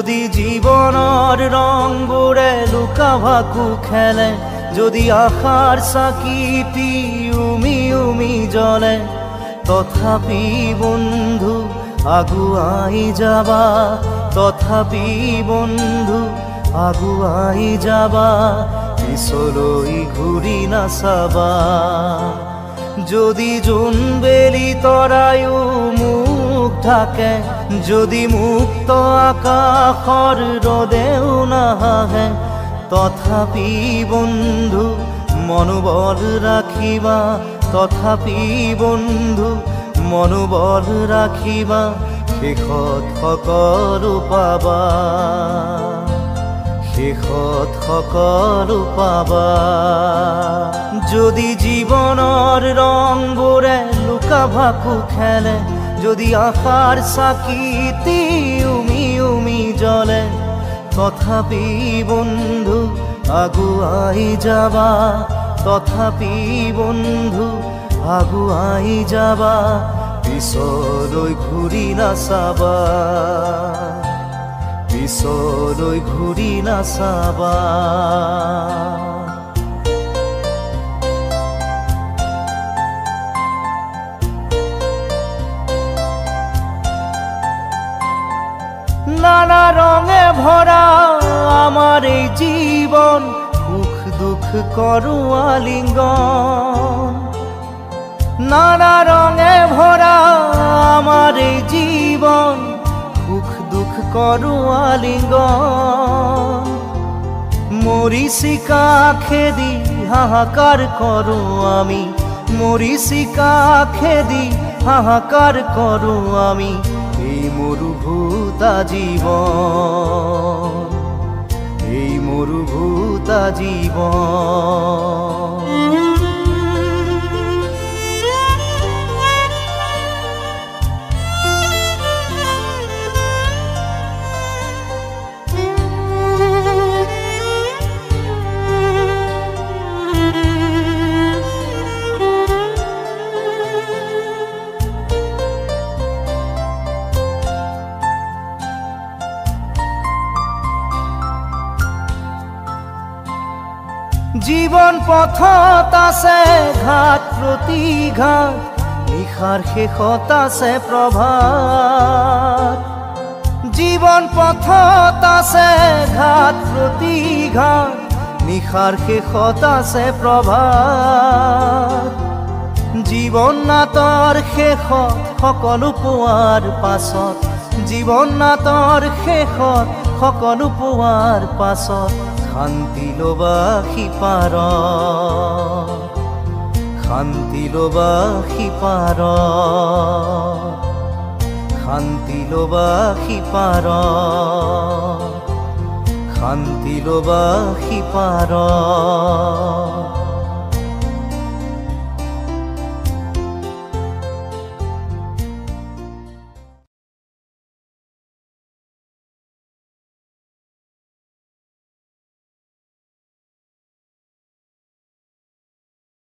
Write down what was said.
যদি জীৱনৰ ৰংবোৰে লুকা ভাকু খেলে, যদি আশাৰ চাকিটি উমি উমি জ্বলে, তথাপি বন্ধু আগুৱাই যাবা, তথাপি বন্ধু আগুৱাই যাবা, পিছলৈ ঘূৰি নাচাবা। যদি জোনবেলি তৰায়ো মুখ ঢাকে, যদি মুক্ত আকাশৰ ৰদেও নাহে, তথাপি বন্ধু মনোবল ৰাখিবা, তথাপি বন্ধু মনোবল ৰাখিবা, শেষত সকলো পাবা, শেষত সকলো পাবা। যদি জীৱনৰ ৰংবোৰে লুকা ভাকু খেলে, যদি আশাৰ চাকিটি উমি উমি জ্বলে, তথাপি বন্ধু আগুৱাই যাবা, তথাপি বন্ধু আগুৱাই যাবা, পিছলৈ ঘূৰি নাচাবা, পিছলৈ ঘূৰি নাচাবা। নানা রঙে ভরা আমার এই জীবন, সুখ দুঃখ করু আলিঙ্গন। নানা রঙে ভরা আমার এই জীবন, সুখ দুঃখ করু আলিঙ্গন। মরিচিকা খেদি হাহাকার করু আমি, মরিচিকা খেদি হাহাকার করু আমি, এই মরুভূতা জীবন, এই মরুভূতা জীবন। জীবন পথত আছে ঘাট প্ৰতিঘাট, নিশাৰ শেষত আছে প্ৰভাত। জীবন পথত আছে ঘাট প্ৰতিঘাট, নিশাৰ শেষত আছে প্ৰভাত। জীৱন নাটৰ শেষত সকলো পোৱাৰ পাছত, জীৱন নাটৰ শেষত সকলো পোৱাৰ পাছত, শান্তি লবা সিপাৰত, শান্তি লবা সিপাৰত, শান্তি লবা সিপাৰত, শান্তি লবা সিপাৰত।